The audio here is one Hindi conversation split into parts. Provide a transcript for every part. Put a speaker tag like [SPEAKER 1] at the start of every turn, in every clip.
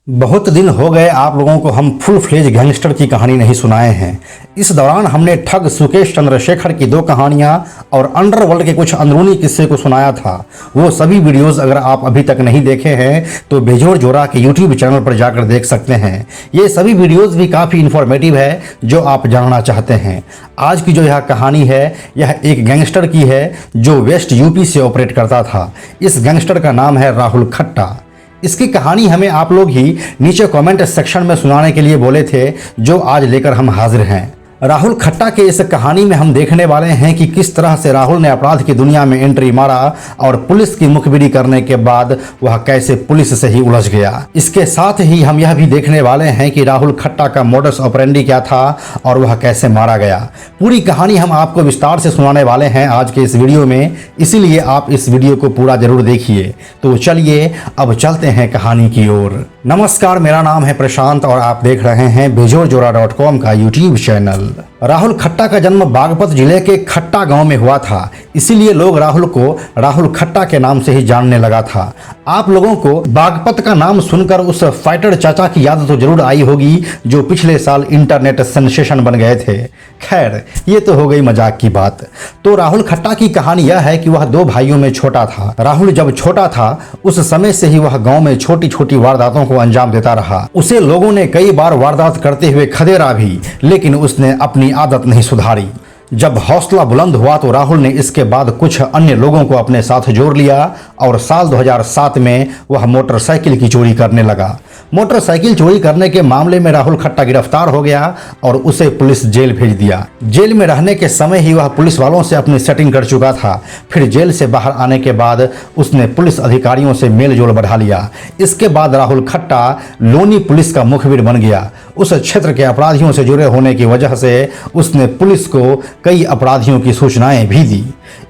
[SPEAKER 1] बहुत दिन हो गए आप लोगों को हम फुल फ्लेज गैंगस्टर की कहानी नहीं सुनाए हैं। इस दौरान हमने ठग सुकेश चंद्रशेखर की 2 कहानियां और अंडरवर्ल्ड के कुछ अंदरूनी किस्से को सुनाया था। वो सभी वीडियोस अगर आप अभी तक नहीं देखे हैं तो बेजोड़ जोरा के यूट्यूब चैनल पर जाकर देख सकते हैं। ये सभी वीडियोस भी काफ़ी इन्फॉर्मेटिव है जो आप जानना चाहते हैं। आज की जो यह कहानी है यह एक गैंगस्टर की है जो वेस्ट यूपी से ऑपरेट करता था। इस गैंगस्टर का नाम है राहुल खट्टा। इसकी कहानी हमें आप लोग ही नीचे कमेंट सेक्शन में सुनाने के लिए बोले थे, जो आज लेकर हम हाजिर हैं। राहुल खट्टा के इस कहानी में हम देखने वाले हैं कि किस तरह से राहुल ने अपराध की दुनिया में एंट्री मारा और पुलिस की मुखबिरी करने के बाद वह कैसे पुलिस से ही उलझ गया। इसके साथ ही हम यह भी देखने वाले हैं कि राहुल खट्टा का मोडस ऑपरेंडी क्या था और वह कैसे मारा गया। पूरी कहानी हम आपको विस्तार से सुनाने वाले हैं आज के इस वीडियो में, इसीलिए आप इस वीडियो को पूरा जरूर देखिए। तो चलिए अब चलते हैं कहानी की ओर। नमस्कार, मेरा नाम है प्रशांत और आप देख रहे हैं बेजोड़जोरा.com का यूट्यूब चैनल। राहुल खट्टा का जन्म बागपत जिले के खट्टा गांव में हुआ था, इसीलिए लोग राहुल को राहुल खट्टा के नाम से ही जानने लगा था। आप लोगों को बागपत का नाम सुनकर उस फाइटर चाचा की याद तो जरूर आई होगी जो पिछले साल इंटरनेट सेंसेशन बन गए थे। खैर, ये तो हो गई मजाक की बात। तो राहुल खट्टा की कहानी यह है कि वह 2 भाइयों में छोटा था। राहुल जब छोटा था उस समय से ही वह गांव में छोटी छोटी वारदातों को अंजाम देता रहा। उसे लोगों ने कई बार वारदात करते हुए खदेड़ा भी, लेकिन उसने अपनी आदत नहीं सुधारी। जब हौसला बुलंद हुआ तो राहुल ने इसके बाद कुछ अन्य लोगों को अपने साथ जोड़ लिया और साल 2007 में वह मोटरसाइकिल की चोरी करने लगा। मोटरसाइकिल चोरी करने के मामले में राहुल खट्टा गिरफ्तार हो गया और उसे पुलिस जेल भेज दिया। जेल में रहने के समय ही वह पुलिस वालों से अपनी सेटिंग कर चुका था। फिर जेल से बाहर आने के बाद उसने पुलिस अधिकारियों से मेल जोल बढ़ा लिया। इसके बाद राहुल खट्टा लोनी पुलिस का मुखबिर बन गया। उस क्षेत्र के अपराधियों से जुड़े होने की वजह से उसने पुलिस को कई अपराधियों की सूचनाएं भी दी।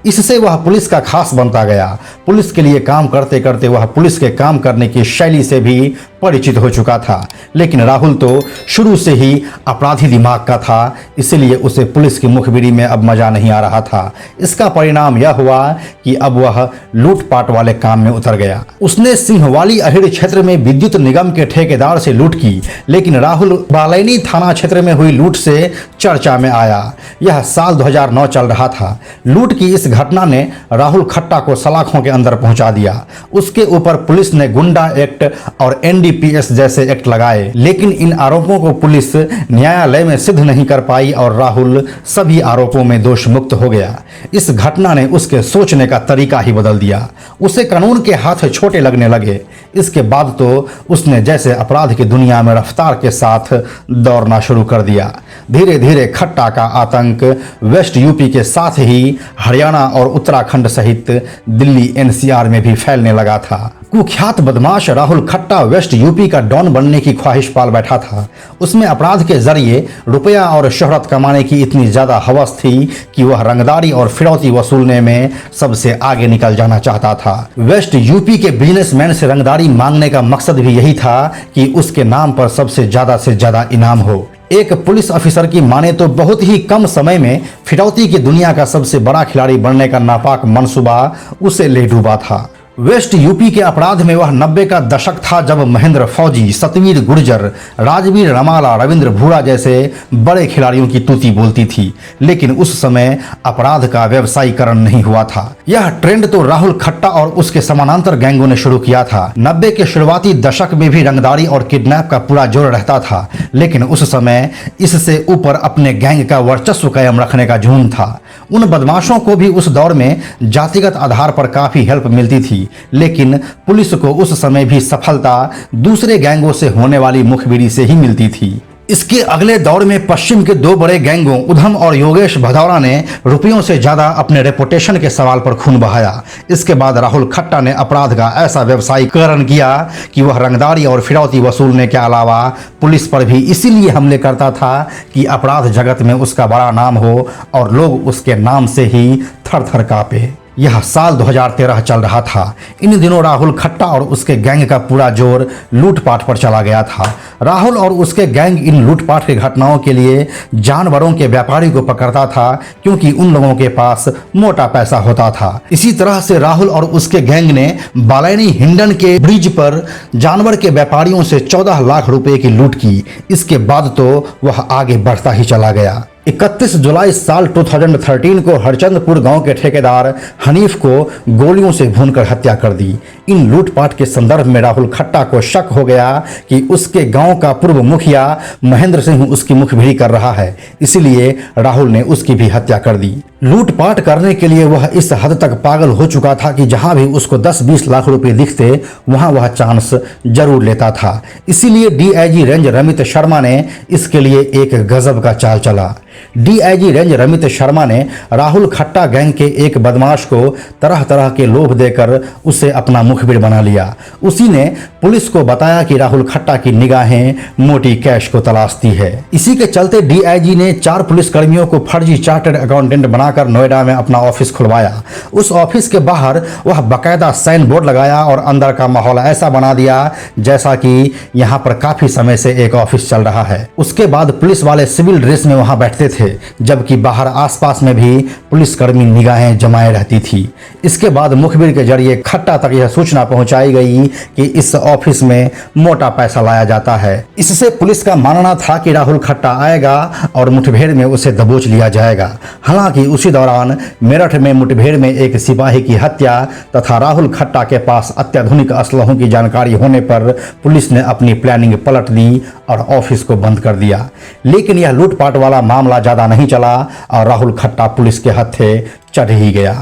[SPEAKER 1] इससे वह पुलिस का खास बनता गया। पुलिस के लिए काम करते करते वह पुलिस के काम करने की शैली से भी परिचित हो चुका था। लेकिन राहुल तो शुरू से ही अपराधी दिमाग का था, इसलिए उसे पुलिस की मुखबिरी में अब मजा नहीं आ रहा था। इसका परिणाम यह हुआ कि अब वह लूटपाट वाले काम में उतर गया। उसने सिंहवाली अहिड़ क्षेत्र में विद्युत निगम के ठेकेदार से लूट की, लेकिन राहुल बालैनी थाना क्षेत्र में हुई लूट से चर्चा में आया। यह साल 2009 चल रहा था। लूट की इस घटना ने राहुल खट्टा को सलाखों के अंदर पहुंचा दिया। उसके ऊपर पुलिस ने गुंडा एक्ट और NDPS जैसे एक्ट लगाए, लेकिन इन आरोपों को पुलिस न्यायालय में सिद्ध नहीं कर पाई और राहुल सभी आरोपों में दोष मुक्त हो गया। इस घटना ने उसके सोचने का तरीका ही बदल दिया। उसे कानून के हाथ छोटे लगने लगे। इसके बाद तो उसने जैसे अपराध की दुनिया में रफ्तार के साथ दौड़ना शुरू कर दिया। धीरे धीरे खट्टा का आतंक वेस्ट यूपी के साथ ही हरियाणा और उत्तराखंड सहित दिल्ली NCR में भी फैलने लगा था। कुख्यात बदमाश राहुल खट्टा वेस्ट यूपी का डॉन बनने की ख्वाहिश पाल बैठा था। उसमें अपराध के जरिए रुपया और शोहरत कमाने की इतनी ज्यादा हवस थी कि वह रंगदारी और फिरौती वसूलने में सबसे आगे निकल जाना चाहता था। वेस्ट यूपी के बिजनेसमैन से रंगदारी मांगने का मकसद भी यही था कि उसके नाम पर सबसे ज्यादा इनाम हो। एक पुलिस अफसर की माने तो बहुत ही कम समय में फिरौती की दुनिया का सबसे बड़ा खिलाड़ी बनने का नापाक मंसूबा उसे ले डूबा था। वेस्ट यूपी के अपराध में वह 90 का दशक था जब महेंद्र फौजी, सतवीर गुर्जर, राजवीर रमाला, रविंद्र भूरा जैसे बड़े खिलाड़ियों की तूती बोलती थी। लेकिन उस समय अपराध का व्यवसायीकरण नहीं हुआ था। यह ट्रेंड तो राहुल खट्टा और उसके समानांतर गैंगों ने शुरू किया था। 90 के शुरुआती दशक में भी रंगदारी और किडनैप का पूरा जोर रहता था, लेकिन उस समय इससे ऊपर अपने गैंग का वर्चस्व कायम रखने का जुनून था। उन बदमाशों को भी उस दौर में जातिगत आधार पर काफी हेल्प मिलती थी, लेकिन पुलिस को उस समय भी सफलता दूसरे गैंगों से होने वाली मुखबिरी से ही मिलती थी। इसके अगले दौर में पश्चिम के 2 बड़े गैंगों उधम और योगेश भदौरा ने रुपयों से ज्यादा अपने रेपुटेशन के सवाल पर खून बहाया। इसके बाद राहुल खट्टा ने अपराध का ऐसा व्यवसायीकरण किया कि वह रंगदारी और फिरौती वसूलने के अलावा पुलिस पर भी इसीलिए हमले करता था कि अपराध जगत में उसका बड़ा नाम हो और लोग उसके नाम से ही थर थर कांपे। यह साल 2013 चल रहा था। इन दिनों राहुल खट्टा और उसके गैंग का पूरा जोर लूटपाट पर चला गया था। राहुल और उसके गैंग इन लूटपाट की घटनाओं के लिए जानवरों के व्यापारी को पकड़ता था, क्योंकि उन लोगों के पास मोटा पैसा होता था। इसी तरह से राहुल और उसके गैंग ने बालैनी हिंडन के ब्रिज पर जानवर के व्यापारियों से 14 लाख रुपए की लूट की। इसके बाद तो वह आगे बढ़ता ही चला गया। 31 जुलाई साल 2013 को हरचंदपुर गांव के ठेकेदार हनीफ को गोलियों से भूनकर हत्या कर दी। इन लूटपाट के संदर्भ में राहुल खट्टा को शक हो गया कि उसके गांव का पूर्व मुखिया महेंद्र सिंह उसकी मुखबिरी कर रहा है, इसलिए राहुल ने उसकी भी हत्या कर दी। लूटपाट करने के लिए वह इस हद तक पागल हो चुका था कि जहां भी उसको 10-20 लाख रुपए दिखते वहां वह चांस जरूर लेता था। इसीलिए डीआईजी रेंज रमित शर्मा ने इसके लिए एक गजब का चाल चला। डीआईजी रेंज रमित शर्मा ने राहुल खट्टा गैंग के एक बदमाश को तरह तरह के लोभ देकर उसे अपना मुखबिर बना लिया। उसी ने पुलिस को बताया कि राहुल खट्टा की निगाहें मोटी कैश को तलाशती है। इसी के चलते डीआईजी ने 4 पुलिसकर्मियों को फर्जी चार्टर्ड अकाउंटेंट बनाकर नोएडा में अपना ऑफिस खुलवाया। उस ऑफिस के बाहर वह बाकायदा साइन बोर्ड लगाया और अंदर का माहौल ऐसा बना दिया जैसा कि यहाँ पर काफी समय से एक ऑफिस चल रहा है। उसके बाद पुलिस वाले सिविल ड्रेस में वहां बैठते थे, जबकि बाहर आसपास में भी पुलिसकर्मी निगाहें जमाए रहती थी। इसके बाद मुखबिर के जरिए खट्टा तक यह सूचना पहुंचाई गई कि इस ऑफिस में मोटा पैसा लाया जाता है। इससे पुलिस का मानना था कि राहुल खट्टा आएगा और मुठभेड़ में उसे दबोच लिया जाएगा। हालांकि उसी दौरान मेरठ में मुठभेड़ में एक सिपाही की हत्या तथा राहुल खट्टा के पास अत्याधुनिक असलहों की जानकारी होने पर पुलिस ने अपनी प्लानिंग पलट दी और ऑफिस को बंद कर दिया। लेकिन यह लूटपाट वाला मामला ज्यादा नहीं चला और राहुल खट्टा पुलिस के हत्थे चढ़ ही गया।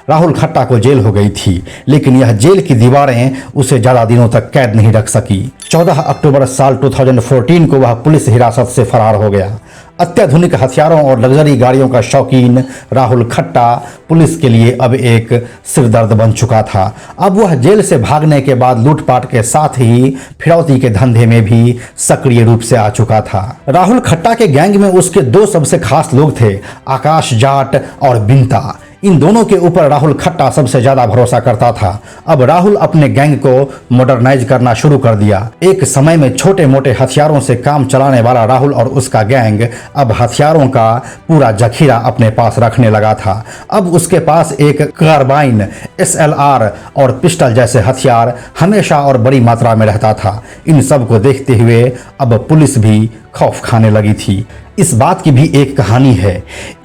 [SPEAKER 1] राहुल खट्टा को जेल हो गई थी, लेकिन यह जेल की दीवारें उसे ज्यादा दिनों तक कैद नहीं रख सकी। 14 अक्टूबर साल 2014 को वह पुलिस हिरासत से फरार हो गया। अत्याधुनिक हथियारों और लग्जरी गाड़ियों का शौकीन राहुल खट्टा पुलिस के लिए अब एक सिरदर्द बन चुका था। अब वह जेल से भागने के बाद लूटपाट के साथ ही फिरौती के धंधे में भी सक्रिय रूप से आ चुका था। राहुल खट्टा के गैंग में उसके 2 सबसे खास लोग थे, आकाश जाट और बिंता। इन दोनों के ऊपर राहुल खट्टा सबसे ज्यादा भरोसा करता था। अब राहुल अपने गैंग को मॉडर्नाइज करना शुरू कर दिया। एक समय में छोटे मोटे हथियारों से काम चलाने वाला राहुल और उसका गैंग अब हथियारों का पूरा जखीरा अपने पास रखने लगा था। अब उसके पास एक कार्बाइन, SLR और पिस्टल जैसे हथियार हमेशा और बड़ी मात्रा में रहता था। इन सब को देखते हुए अब पुलिस भी खौफ खाने लगी थी। इस बात की भी एक कहानी है।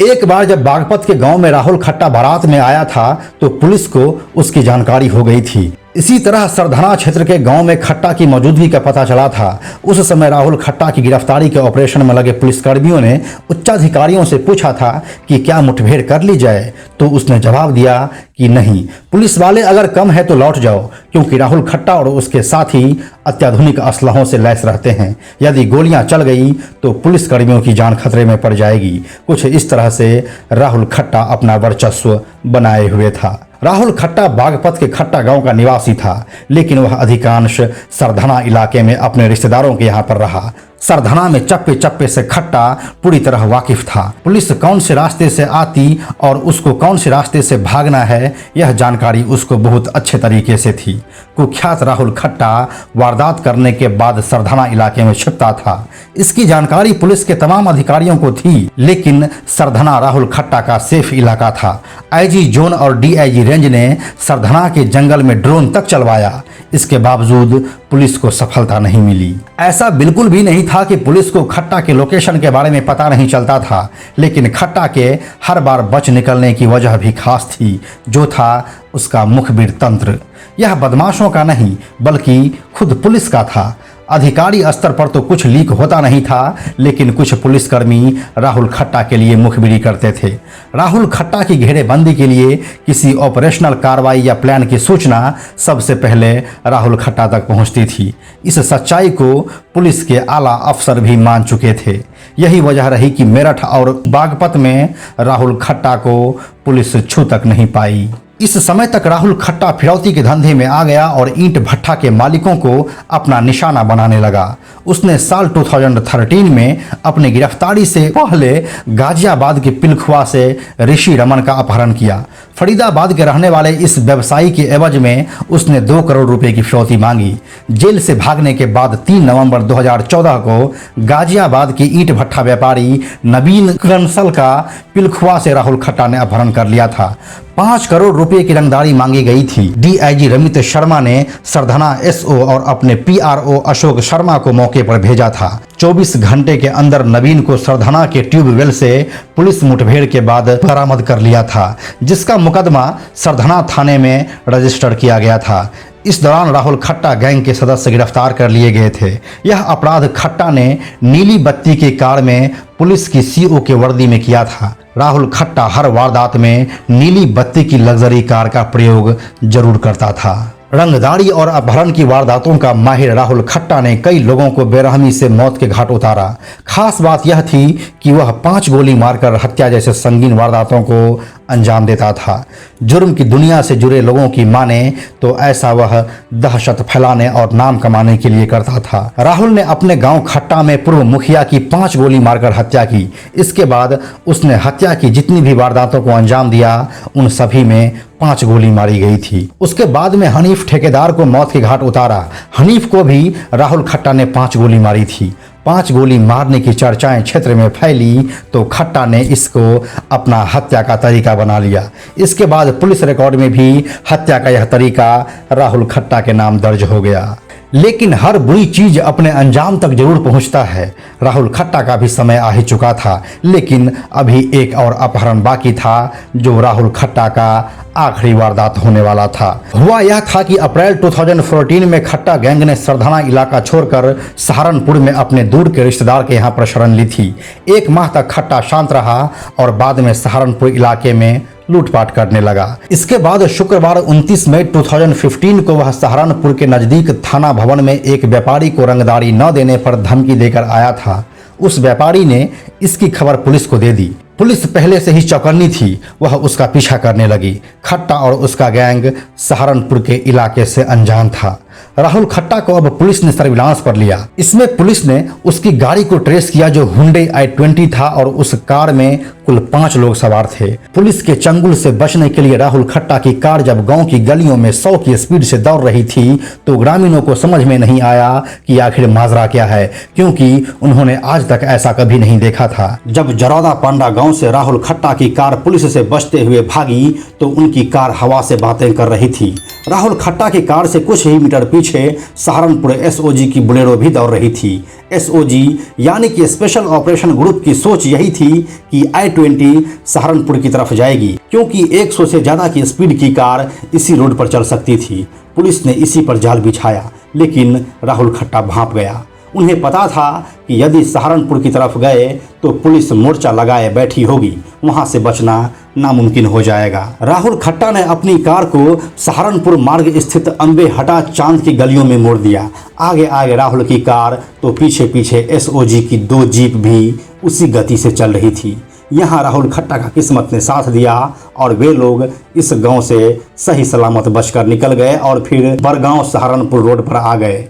[SPEAKER 1] एक बार जब बागपत के गांव में राहुल खट्टा बारात में आया था तो पुलिस को उसकी जानकारी हो गई थी। इसी तरह सरधना क्षेत्र के गांव में खट्टा की मौजूदगी का पता चला था। उस समय राहुल खट्टा की गिरफ्तारी के ऑपरेशन में लगे पुलिसकर्मियों ने उच्चाधिकारियों से पूछा था कि क्या मुठभेड़ कर ली जाए, तो उसने जवाब दिया कि नहीं, पुलिस वाले अगर कम है तो लौट जाओ, क्योंकि राहुल खट्टा और उसके साथी अत्याधुनिक असलहों से लैस रहते हैं। यदि गोलियां चल गई तो पुलिसकर्मियों की जान खतरे में पड़ जाएगी। कुछ इस तरह से राहुल खट्टा अपना वर्चस्व बनाए हुए था। राहुल खट्टा बागपत के खट्टा गांव का निवासी था, लेकिन वह अधिकांश सरधना इलाके में अपने रिश्तेदारों के यहाँ पर रहा। सरधना में चप्पे चप्पे से खट्टा पूरी तरह वाकिफ था। पुलिस कौन से रास्ते से आती और उसको कौन से रास्ते से भागना है, यह जानकारी उसको बहुत अच्छे तरीके से थी। कुख्यात राहुल खट्टा वारदात करने के बाद सरधना इलाके में छिपता था। इसकी जानकारी पुलिस के तमाम अधिकारियों को थी, लेकिन सरधना राहुल खट्टा का सेफ इलाका था। आईजी जोन और डीआईजी रेंज ने सरधना के जंगल में ड्रोन तक चलवाया। इसके बावजूद पुलिस को सफलता नहीं मिली। ऐसा बिल्कुल भी नहीं था कि पुलिस को खट्टा के लोकेशन के बारे में पता नहीं चलता था, लेकिन खट्टा के हर बार बच निकलने की वजह भी खास थी, जो था उसका मुखबिर तंत्र। यह बदमाशों का नहीं बल्कि खुद पुलिस का था। अधिकारी स्तर पर तो कुछ लीक होता नहीं था, लेकिन कुछ पुलिसकर्मी राहुल खट्टा के लिए मुखबिरी करते थे। राहुल खट्टा की घेरेबंदी के लिए किसी ऑपरेशनल कार्रवाई या प्लान की सूचना सबसे पहले राहुल खट्टा तक पहुंचती थी। इस सच्चाई को पुलिस के आला अफसर भी मान चुके थे। यही वजह रही कि मेरठ और बागपत में राहुल खट्टा को पुलिस छू तक नहीं पाई। इस समय तक राहुल खट्टा फिरौती के धंधे में आ गया और ईंट भट्ठा के मालिकों को अपना निशाना बनाने लगा। उसने साल 2013 में अपनी गिरफ्तारी से पहले गाजियाबाद के पिलखुआ से ऋषि रमन का अपहरण किया। फरीदाबाद के रहने वाले इस व्यवसायी के एवज में उसने 2 करोड़ रुपए की फिरौती मांगी। जेल से भागने के बाद 3 नवंबर 2014 को गाजियाबाद के ईंट भट्ठा व्यापारी नवीन कंसल का पिलखुआ से राहुल खट्टा ने अपहरण कर लिया था। 5 करोड़ रुपए की रंगदारी मांगी गई थी। डीआईजी रमित शर्मा ने सरधना एसओ और अपने पीआरओ अशोक शर्मा को मौके पर भेजा था। 24 घंटे के अंदर नवीन को सरधना के ट्यूबवेल से पुलिस मुठभेड़ के बाद बरामद कर लिया था, जिसका मुकदमा सरधना थाने में रजिस्टर किया गया था। इस दौरान राहुल खट्टा गैंग के सदस्य गिरफ्तार कर लिए गए थे। यह अपराध खट्टा ने नीली बत्ती की कार में पुलिस की सीओ के वर्दी में किया था। राहुल खट्टा हर वारदात में नीली बत्ती की लग्जरी कार का प्रयोग जरूर करता था। रंगदारी और अपहरण की वारदातों का माहिर राहुल खट्टा ने कई लोगों को बेरहमी से मौत के घाट उतारा। खास बात यह थी कि वह 5 गोली मारकर हत्या जैसे संगीन वारदातों को अंजाम देता था। जुर्म की दुनिया से जुड़े लोगों की माने तो ऐसा वह दहशत फैलाने और नाम कमाने के लिए करता था। राहुल ने अपने गांव खट्टा में पूर्व मुखिया की 5 गोली मारकर हत्या की। इसके बाद उसने हत्या की जितनी भी वारदातों को अंजाम दिया, उन सभी में 5 गोली मारी गई थी। उसके बाद में हनीफ ठेकेदार को मौत के घाट उतारा। हनीफ को भी राहुल खट्टा ने 5 गोली मारी थी। 5 गोली मारने की चर्चाएं क्षेत्र में फैली तो खट्टा ने इसको अपना हत्या का तरीका बना लिया। इसके बाद पुलिस रिकॉर्ड में भी हत्या का यह तरीका राहुल खट्टा के नाम दर्ज हो गया। लेकिन हर बुरी चीज अपने अंजाम तक जरूर पहुंचता है। राहुल खट्टा का भी समय आ ही चुका था, लेकिन अभी एक और अपहरण बाकी था, जो राहुल खट्टा का आखिरी वारदात होने वाला था। हुआ यह था कि अप्रैल 2014 में खट्टा गैंग ने सरधना इलाका छोड़कर सहारनपुर में अपने दूर के रिश्तेदार के यहाँ पर शरण ली थी। 1 माह तक खट्टा शांत रहा और बाद में सहारनपुर इलाके में लूटपाट करने लगा। इसके बाद शुक्रवार 29 मई 2015 को वह सहारनपुर के नजदीक थाना भवन में एक व्यापारी को रंगदारी न देने पर धमकी देकर आया था। उस व्यापारी ने इसकी खबर पुलिस को दे दी। पुलिस पहले से ही चौकन्नी थी, वह उसका पीछा करने लगी। खट्टा और उसका गैंग सहारनपुर के इलाके से अनजान था। राहुल खट्टा को अब पुलिस ने सर्विलांस पर लिया। इसमें पुलिस ने उसकी गाड़ी को ट्रेस किया जो हुंडई i20 था और उस कार में कुल 5 लोग सवार थे। पुलिस के चंगुल से बचने के लिए राहुल खट्टा की कार जब गांव की गलियों में 100 की स्पीड से दौड़ रही थी तो ग्रामीणों को समझ में नहीं आया कि आखिर माजरा क्या है, क्योंकि उन्होंने आज तक ऐसा कभी नहीं देखा था। जब जरौदा पांडा गांव से राहुल खट्टा की कार पुलिस से बचते हुए भागी तो उनकी कार हवा से बातें कर रही थी। राहुल खट्टा की कार से कुछ ही मीटर पीछे सहारनपुर एसओजी की बुलेरो भी दौड़ रही थी। एसओजी यानी कि स्पेशल ऑपरेशन ग्रुप की सोच यही थी कि i20 सहारनपुर की तरफ जाएगी, क्योंकि 100 से ज्यादा की स्पीड की कार इसी रोड पर चल सकती थी। पुलिस ने इसी पर जाल बिछाया, लेकिन राहुल खट्टा भांप गया। उन्हें पता था कि यदि सहारनपुर की तरफ गए तो पुलिस मोर्चा लगाए बैठी होगी, वहां से बचना नामुमकिन हो जाएगा। राहुल खट्टा ने अपनी कार को सहारनपुर मार्ग स्थित अंबे हटा चांद की गलियों में मोड़ दिया। आगे आगे राहुल की कार तो पीछे पीछे एसओजी की 2 जीप भी उसी गति से चल रही थी। यहाँ राहुल खट्टा का किस्मत ने साथ दिया और वे लोग इस गांव से सही सलामत बचकर निकल गए और फिर बरगांव सहारनपुर रोड पर आ गए।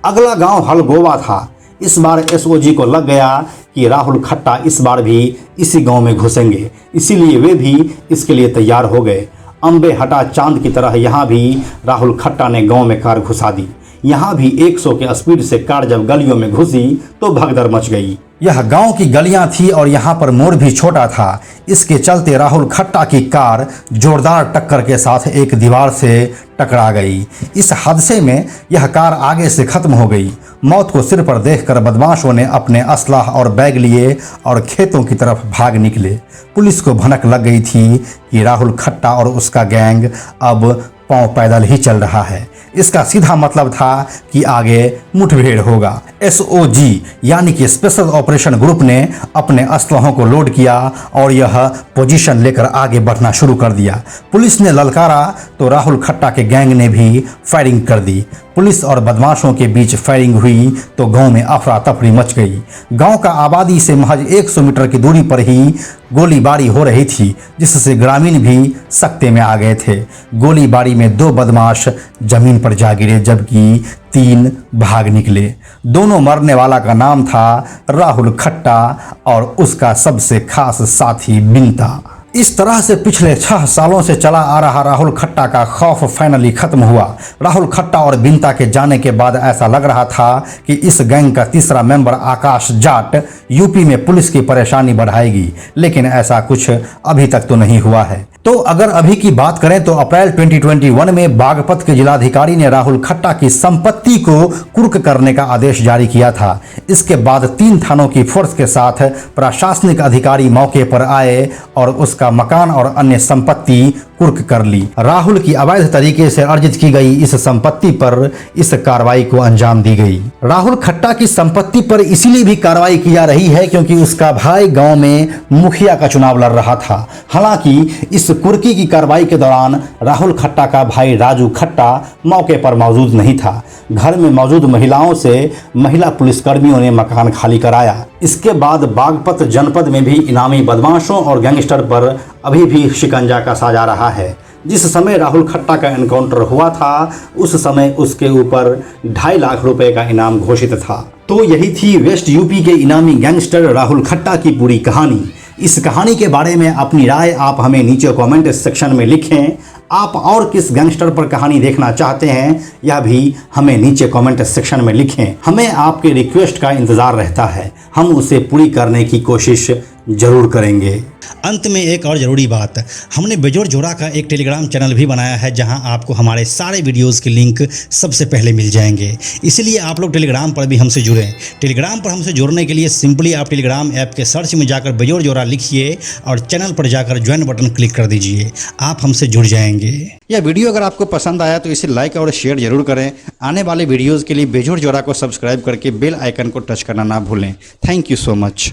[SPEAKER 1] अगला गांव हलगोवा था। इस बार एसओजी को लग गया कि राहुल खट्टा इस बार भी इसी गांव में घुसेंगे, इसीलिए वे भी इसके लिए तैयार हो गए। अंबे हटा चांद की तरह यहाँ भी राहुल खट्टा ने गांव में कार घुसा दी। यहाँ भी 100 के स्पीड से कार जब गलियों में घुसी तो भगदड़ मच गई। यह गांव की गलियां थी और यहाँ पर मोड़ भी छोटा था। इसके चलते राहुल खट्टा की कार जोरदार टक्कर के साथ एक दीवार से टकरा गई। इस हादसे में यह कार आगे से खत्म हो गई। मौत को सिर पर देखकर बदमाशों ने अपने असलाह और बैग लिए और खेतों की तरफ भाग निकले। पुलिस को भनक लग गई थी कि राहुल खट्टा और उसका गैंग अब पांव पैदल ही चल रहा है। इसका सीधा मतलब था कि आगे मुठभेड़ होगा। एसओजी यानी कि स्पेशल ऑपरेशन ग्रुप ने अपने असलहों को लोड किया और यह पोजीशन लेकर आगे बढ़ना शुरू कर दिया। पुलिस ने ललकारा तो राहुल खट्टा के गैंग ने भी फायरिंग कर दी। पुलिस और बदमाशों के बीच फायरिंग हुई तो गांव में अफरा तफरी मच गई। गांव का आबादी से महज 100 मीटर की दूरी पर ही गोलीबारी हो रही थी, जिससे ग्रामीण भी सकते में आ गए थे। गोलीबारी में 2 बदमाश जमीन पर जा गिरे जबकि 3 भाग निकले। दोनों मरने वाला का नाम था राहुल खट्टा और उसका सबसे खास साथी बिंता। इस तरह से पिछले 6 सालों से चला आ रहा राहुल खट्टा का खौफ फाइनली खत्म हुआ। राहुल खट्टा और बिंता के जाने के बाद ऐसा लग रहा था कि इस गैंग का तीसरा मेंबर आकाश जाट यूपी में पुलिस की परेशानी बढ़ाएगी, लेकिन ऐसा कुछ अभी तक तो नहीं हुआ है। तो अगर अभी की बात करें तो अप्रैल 2021 में बागपत के जिलाधिकारी ने राहुल खट्टा की संपत्ति को कुर्क करने का आदेश जारी किया था। इसके बाद 3 थानों की फोर्स के साथ प्रशासनिक अधिकारी मौके पर आए और उसका मकान और अन्य संपत्ति कुर्क कर ली। राहुल की अवैध तरीके से अर्जित की गई इस संपत्ति पर इस कार्रवाई को अंजाम दी गई। राहुल खट्टा की संपत्ति पर इसीलिए भी कार्रवाई की जा रही है क्योंकि उसका भाई गांव में मुखिया का चुनाव लड़ रहा था। हालांकि इस कुर्की की कार्रवाई के दौरान राहुल खट्टा का भाई राजू खट्टा मौके पर मौजूद नहीं था। घर में मौजूद महिलाओं से महिला पुलिसकर्मियों ने मकान खाली कराया। इसके बाद बागपत जनपद में भी इनामी बदमाशों और गैंगस्टर पर अभी भी शिकंजा कसा जा रहा है। जिस समय राहुल खट्टा का एनकाउंटर हुआ था उस समय उसके ऊपर 2.5 लाख रुपए का इनाम घोषित था। तो यही थी वेस्ट यूपी के इनामी गैंगस्टर राहुल खट्टा की पूरी कहानी। इस कहानी के बारे में अपनी राय आप हमें नीचे कमेंट सेक्शन में लिखें। आप और किस गैंगस्टर पर कहानी देखना चाहते हैं यह भी हमें नीचे कमेंट सेक्शन में लिखें। हमें आपके रिक्वेस्ट का इंतज़ार रहता है, हम उसे पूरी करने की कोशिश जरूर करेंगे।
[SPEAKER 2] अंत में एक और ज़रूरी बात, हमने बेजोड़ जोड़ा का एक टेलीग्राम चैनल भी बनाया है जहां आपको हमारे सारे वीडियोस के लिंक सबसे पहले मिल जाएंगे। इसलिए आप लोग टेलीग्राम पर भी हमसे जुड़ें। टेलीग्राम पर हमसे जुड़ने के लिए सिंपली आप टेलीग्राम ऐप के सर्च में जाकर बेजोड़ जोड़ा लिखिए और चैनल पर जाकर ज्वाइन बटन क्लिक कर दीजिए, आप हमसे जुड़ जाएंगे।
[SPEAKER 1] यह वीडियो अगर आपको पसंद आया तो इसे लाइक और शेयर जरूर करें। आने वाले वीडियोज़ के लिए बेजोड़ जोड़ा को सब्सक्राइब करके बेल आइकन को टच करना ना भूलें। Thank you so much.